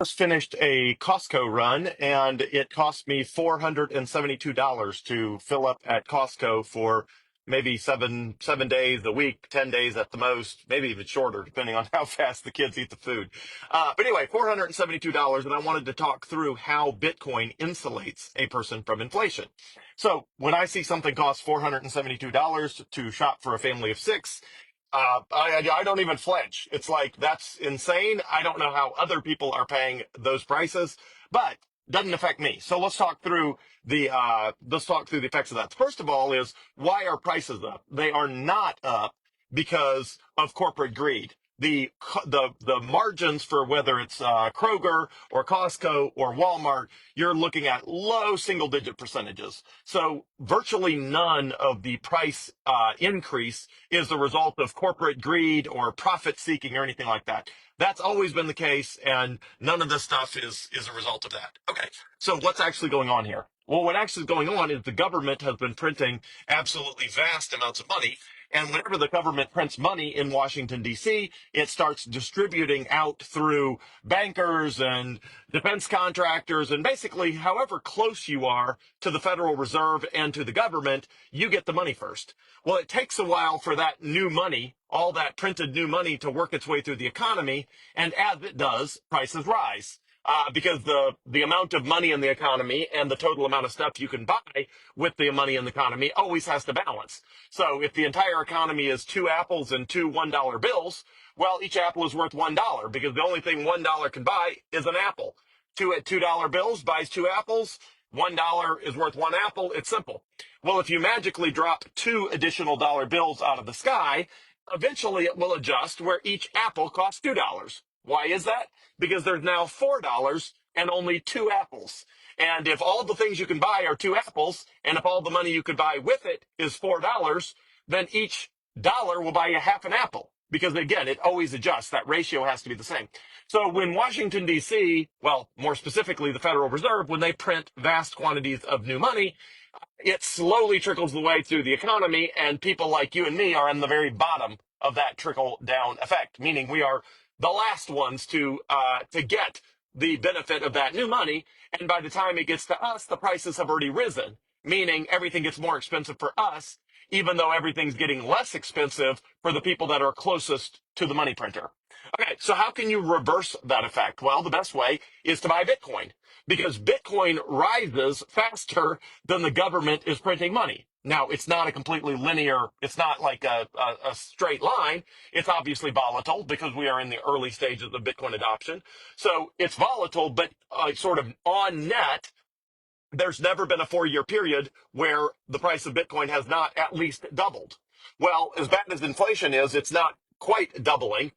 Just finished a Costco run and it cost me $472 to fill up at Costco for maybe seven days a week, 10 days at the most, maybe even shorter, depending on how fast the kids eat the food. But anyway, $472, and I wanted to talk through how Bitcoin insulates a person from inflation. So when I see something cost $472 to shop for a family of six, I don't even flinch. It's like, that's insane. I don't know how other people are paying those prices, but doesn't affect me. So let's talk through the effects of that. First of all is, why are prices up? They are not up because of corporate greed. The margins for whether it's Kroger or Costco or Walmart, you're looking at low single digit percentages. So virtually none of the price increase is the result of corporate greed or profit seeking or anything like that. That's always been the case, and none of this stuff is a result of that. Okay, so what's actually going on here? Well, what actually is going on is the government has been printing absolutely vast amounts of money. And whenever the government prints money in Washington, D.C., it starts distributing out through bankers and defense contractors. And basically, however close you are to the Federal Reserve and to the government, you get the money first. Well, it takes a while for that new money, all that printed new money, to work its way through the economy. And as it does, prices rise. Because the amount of money in the economy and the total amount of stuff you can buy with the money in the economy always has to balance. So if the entire economy is two apples and two $1 bills, well, each apple is worth $1 because the only thing $1 can buy is an apple. Two at $2 bills buys two apples. $1 is worth one apple. It's simple. Well, if you magically drop two additional dollar bills out of the sky, eventually it will adjust where each apple costs $2. Why is that? Because there's now $4 and only two apples. And if all the things you can buy are two apples, and if all the money you could buy with it is $4, then each dollar will buy you half an apple. Because again, it always adjusts. That ratio has to be the same. So when Washington, D.C., well, more specifically the Federal Reserve, when they print vast quantities of new money, it slowly trickles the way through the economy, and people like you and me are on the very bottom of that trickle down effect, meaning we are the last ones to get the benefit of that new money. And by the time it gets to us, the prices have already risen, meaning everything gets more expensive for us, even though everything's getting less expensive for the people that are closest to the money printer. Okay, so how can you reverse that effect? Well, the best way is to buy Bitcoin, because Bitcoin rises faster than the government is printing money. Now, it's not a completely linear, it's not like a straight line. It's obviously volatile because we are in the early stages of Bitcoin adoption. So it's volatile, but sort of on net, there's never been a 4-year period where the price of Bitcoin has not at least doubled. Well, as bad as inflation is, it's not quite doubling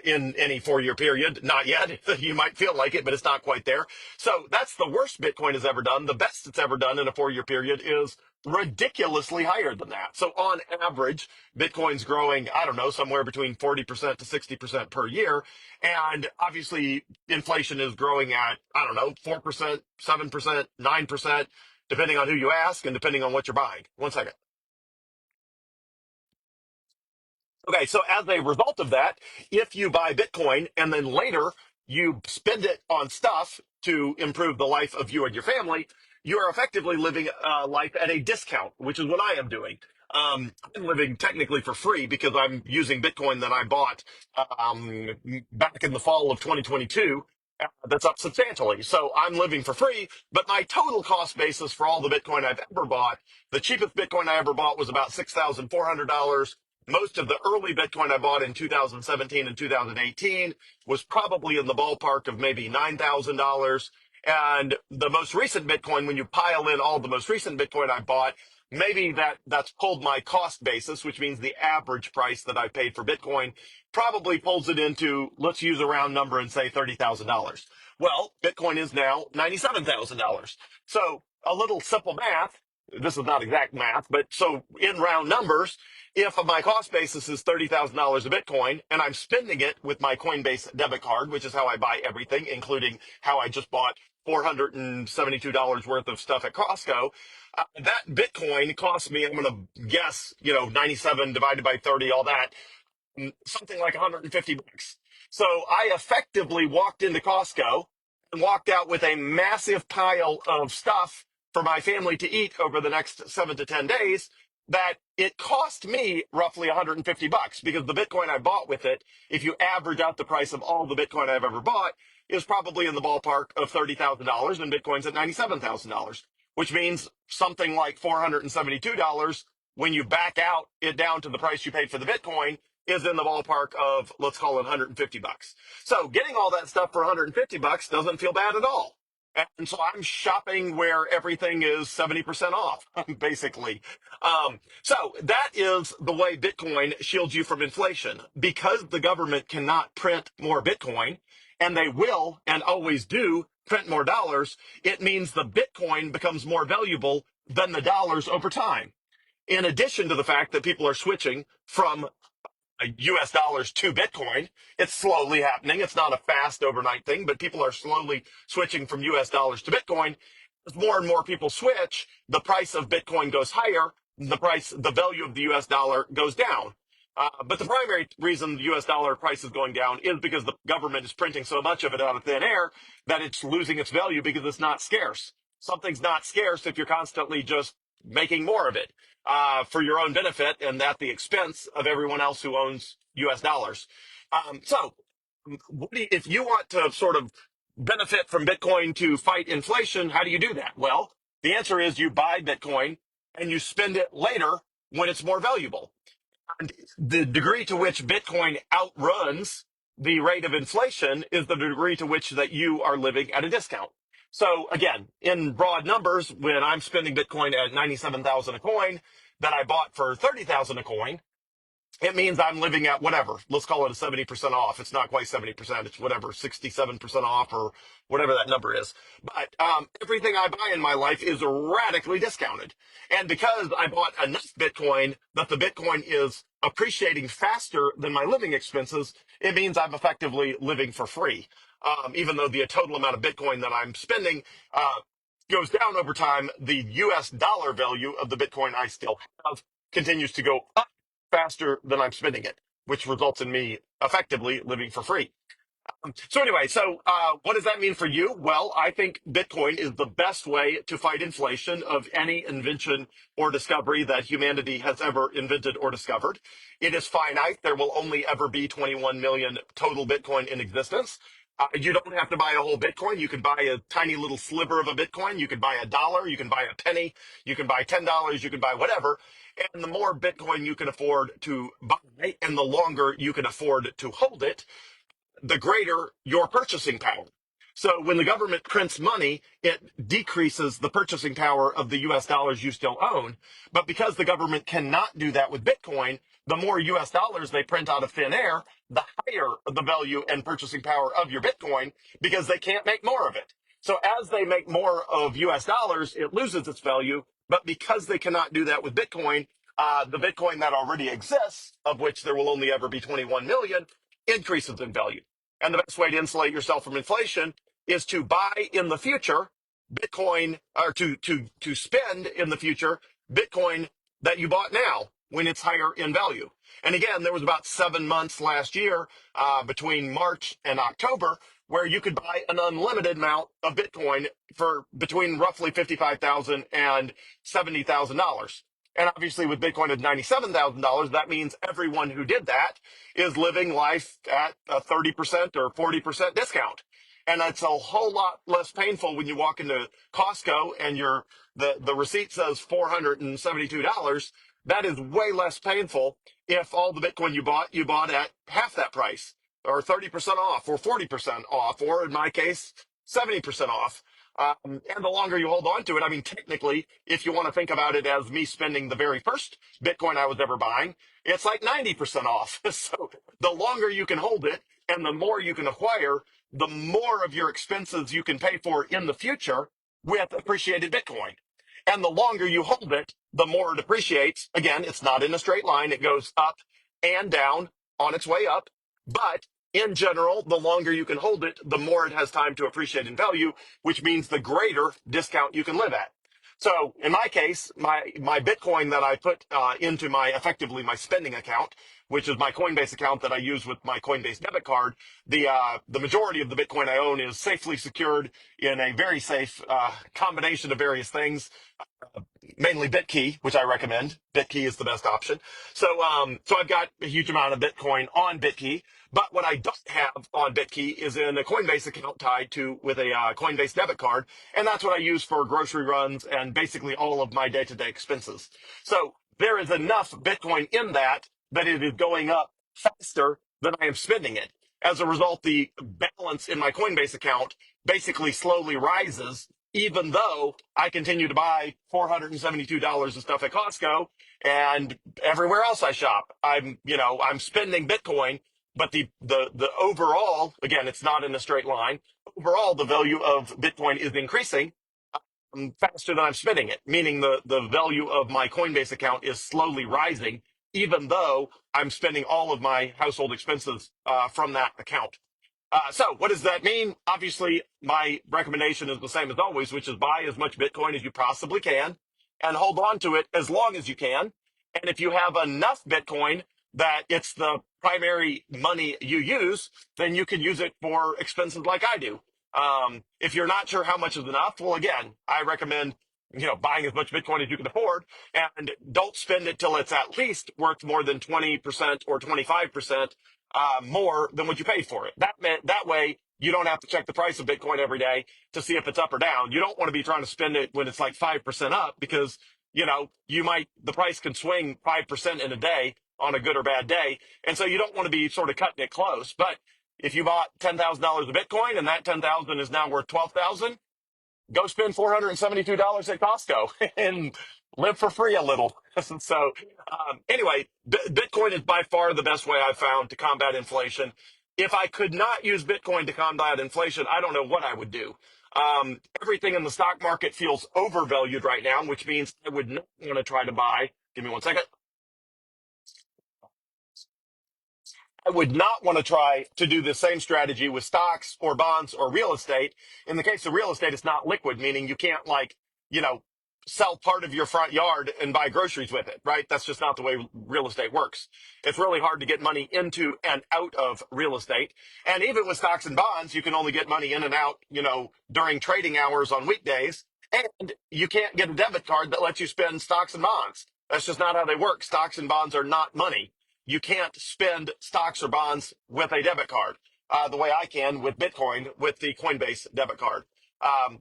in any 4-year period. Not yet. You might feel like it, but it's not quite there. So that's the worst Bitcoin has ever done. The best it's ever done in a 4-year period is ridiculously higher than that. So on average, Bitcoin's growing, I don't know, somewhere between 40% to 60% per year. And obviously, inflation is growing at, I don't know, 4%, 7%, 9%, depending on who you ask and depending on what you're buying. One second. Okay, so as a result of that, if you buy Bitcoin and then later you spend it on stuff to improve the life of you and your family, you are effectively living life at a discount, which is what I am doing. I'm living technically for free because I'm using Bitcoin that I bought back in the fall of 2022. That's up substantially. So I'm living for free, but my total cost basis for all the Bitcoin I've ever bought, the cheapest Bitcoin I ever bought was about $6,400. Most of the early Bitcoin I bought in 2017 and 2018 was probably in the ballpark of maybe $9,000. And the most recent Bitcoin, when you pile in all the most recent Bitcoin I bought, maybe that's pulled my cost basis, which means the average price that I paid for Bitcoin probably pulls it into, let's use a round number and say $30,000. Well, Bitcoin is now $97,000. So a little simple math. This is not exact math, but so in round numbers, if my cost basis is $30,000 of Bitcoin and I'm spending it with my Coinbase debit card, which is how I buy everything, including how I just bought $472 worth of stuff at Costco, that Bitcoin cost me, I'm going to guess, 97 divided by 30, all that, something like 150 bucks. So I effectively walked into Costco and walked out with a massive pile of stuff for my family to eat over the next 7 to 10 days that it cost me roughly 150 bucks because the Bitcoin I bought with it, if you average out the price of all the Bitcoin I've ever bought, is probably in the ballpark of $30,000 and Bitcoin's at $97,000, which means something like $472 when you back out it down to the price you paid for the Bitcoin is in the ballpark of, let's call it 150 bucks. So getting all that stuff for 150 bucks doesn't feel bad at all. And so I'm shopping where everything is 70% off, basically. So that is the way Bitcoin shields you from inflation. Because the government cannot print more Bitcoin, and they will and always do print more dollars, it means the Bitcoin becomes more valuable than the dollars over time. In addition to the fact that people are switching from US dollars to Bitcoin. It's slowly happening. It's not a fast overnight thing, but people are slowly switching from US dollars to Bitcoin. As more and more people switch, the price of Bitcoin goes higher. The value of the US dollar goes down. But the primary reason the US dollar price is going down is because the government is printing so much of it out of thin air that it's losing its value because it's not scarce. Something's not scarce if you're constantly just making more of it for your own benefit and at the expense of everyone else who owns US dollars. So, if you want to sort of benefit from Bitcoin to fight inflation, how do you do that? Well, the answer is you buy Bitcoin and you spend it later when it's more valuable. And the degree to which Bitcoin outruns the rate of inflation is the degree to which that you are living at a discount. So again, in broad numbers, when I'm spending Bitcoin at 97,000 a coin that I bought for 30,000 a coin, it means I'm living at whatever. Let's call it a 70% off. It's not quite 70%. It's whatever, 67% off or whatever that number is. But everything I buy in my life is radically discounted. And because I bought enough Bitcoin that the Bitcoin is appreciating faster than my living expenses, it means I'm effectively living for free. Even though the total amount of Bitcoin that I'm spending goes down over time, the US dollar value of the Bitcoin I still have continues to go up faster than I'm spending it, which results in me effectively living for free. So what does that mean for you? Well, I think Bitcoin is the best way to fight inflation of any invention or discovery that humanity has ever invented or discovered. It is finite. There will only ever be 21 million total Bitcoin in existence. You don't have to buy a whole Bitcoin. You can buy a tiny little sliver of a Bitcoin. You can buy a dollar. You can buy a penny. You can buy $10. You can buy whatever. And the more Bitcoin you can afford to buy and the longer you can afford to hold it, the greater your purchasing power. So when the government prints money, it decreases the purchasing power of the US dollars you still own. But because the government cannot do that with Bitcoin, the more US dollars they print out of thin air, the higher the value and purchasing power of your Bitcoin because they can't make more of it. So as they make more of US dollars, it loses its value. But because they cannot do that with Bitcoin, the Bitcoin that already exists, of which there will only ever be 21 million, increases in value. And the best way to insulate yourself from inflation is to buy in the future Bitcoin or to spend in the future Bitcoin that you bought now when it's higher in value. And again, there was about 7 months last year between March and October where you could buy an unlimited amount of Bitcoin for between roughly $55,000 and $70,000. And obviously, with Bitcoin at $97,000, that means everyone who did that is living life at a 30% or 40% discount. And that's a whole lot less painful when you walk into Costco and the receipt says $472. That is way less painful if all the Bitcoin you bought at half that price or 30% off or 40% off, or in my case, 70% off. And the longer you hold on to it, I mean, technically, if you want to think about it as me spending the very first Bitcoin I was ever buying, it's like 90% off. So the longer you can hold it and the more you can acquire, the more of your expenses you can pay for in the future with appreciated Bitcoin. And the longer you hold it, the more it appreciates. Again, it's not in a straight line. It goes up and down on its way up. But in general, the longer you can hold it, the more it has time to appreciate in value, which means the greater discount you can live at. So in my case, my Bitcoin that I put into my effectively my spending account, which is my Coinbase account that I use with my Coinbase debit card, the majority of the Bitcoin I own is safely secured in a very safe combination of various things, mainly BitKey, which I recommend. BitKey is the best option. So I've got a huge amount of Bitcoin on BitKey. But what I don't have on BitKey is in a Coinbase account tied to with a Coinbase debit card, and that's what I use for grocery runs and basically all of my day-to-day expenses. So there is enough Bitcoin in that that it is going up faster than I am spending it. As a result, the balance in my Coinbase account basically slowly rises even though I continue to buy $472 of stuff at Costco and everywhere else I shop. I'm spending Bitcoin, but the overall, again, it's not in a straight line. Overall, the value of Bitcoin is increasing faster than I'm spending it, meaning the value of my Coinbase account is slowly rising, even though I'm spending all of my household expenses from that account. So what does that mean? Obviously, my recommendation is the same as always, which is buy as much Bitcoin as you possibly can and hold on to it as long as you can. And if you have enough Bitcoin that it's the primary money you use, then you can use it for expenses like I do. If you're not sure how much is enough, well, again, I recommend buying as much Bitcoin as you can afford, and don't spend it till it's at least worth more than 20% or 25% more than what you paid for it. That way you don't have to check the price of Bitcoin every day to see if it's up or down. You don't want to be trying to spend it when it's like 5% up because the price can swing 5% in a day on a good or bad day, and so you don't want to be sort of cutting it close. But if you bought $10,000 of Bitcoin and that 10,000 is now worth 12,000, go spend $472 at Costco and live for free a little. Anyway, Bitcoin is by far the best way I've found to combat inflation. If I could not use Bitcoin to combat inflation, I don't know what I would do. Everything in the stock market feels overvalued right now, which means I would not want to try to buy. Give me one second. I would not want to try to do the same strategy with stocks or bonds or real estate. In the case of real estate, it's not liquid, meaning you can't you know, sell part of your front yard and buy groceries with it, right? That's just not the way real estate works. It's really hard to get money into and out of real estate. And even with stocks and bonds, you can only get money in and out, during trading hours on weekdays. And you can't get a debit card that lets you spend stocks and bonds. That's just not how they work. Stocks and bonds are not money. You can't spend stocks or bonds with a debit card the way I can with Bitcoin with the Coinbase debit card.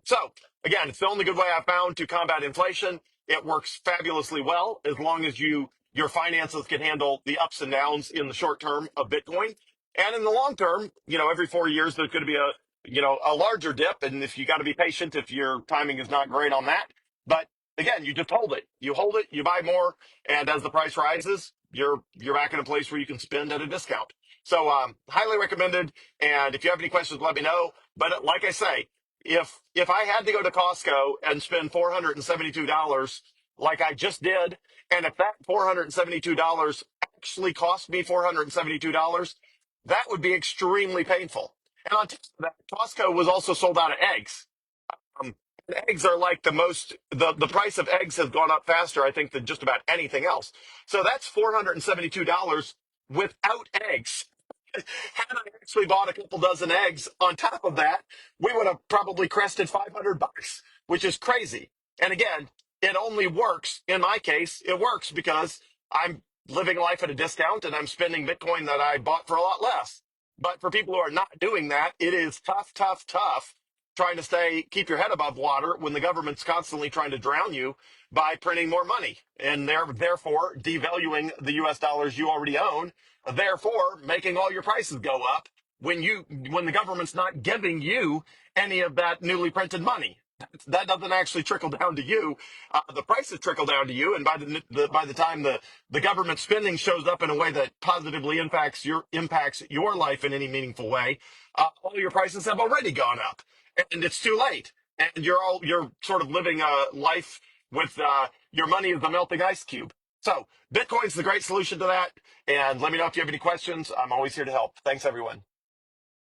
So again, it's the only good way I've found to combat inflation. It works fabulously well as long as your finances can handle the ups and downs in the short term of Bitcoin. And in the long term, every 4 years there's going to be a larger dip. And if you got to be patient, if your timing is not great on that, but again, you just hold it. You hold it, you buy more, and as the price rises, you're back in a place where you can spend at a discount. So highly recommended. And if you have any questions, let me know. But like I say, if I had to go to Costco and spend $472 like I just did, and if that $472 actually cost me $472, that would be extremely painful. And on top of that, Costco was also sold out of eggs. Um, Eggs are like the price of eggs has gone up faster, I think, than just about anything else. So that's $472 without eggs. Had I actually bought a couple dozen eggs on top of that, we would have probably crested $500, which is crazy. And again, it only works, in my case, it works because I'm living life at a discount and I'm spending Bitcoin that I bought for a lot less. But for people who are not doing that, it is tough, tough, tough trying to keep your head above water when the government's constantly trying to drown you by printing more money and therefore devaluing the US dollars you already own, therefore making all your prices go up when the government's not giving you any of that newly printed money. That doesn't actually trickle down to you. The prices trickle down to you, and by the time the government spending shows up in a way that positively impacts your life in any meaningful way, all your prices have already gone up, and it's too late. And you're sort of living a life with your money is the melting ice cube. So Bitcoin's the great solution to that. And let me know if you have any questions. I'm always here to help. Thanks, everyone.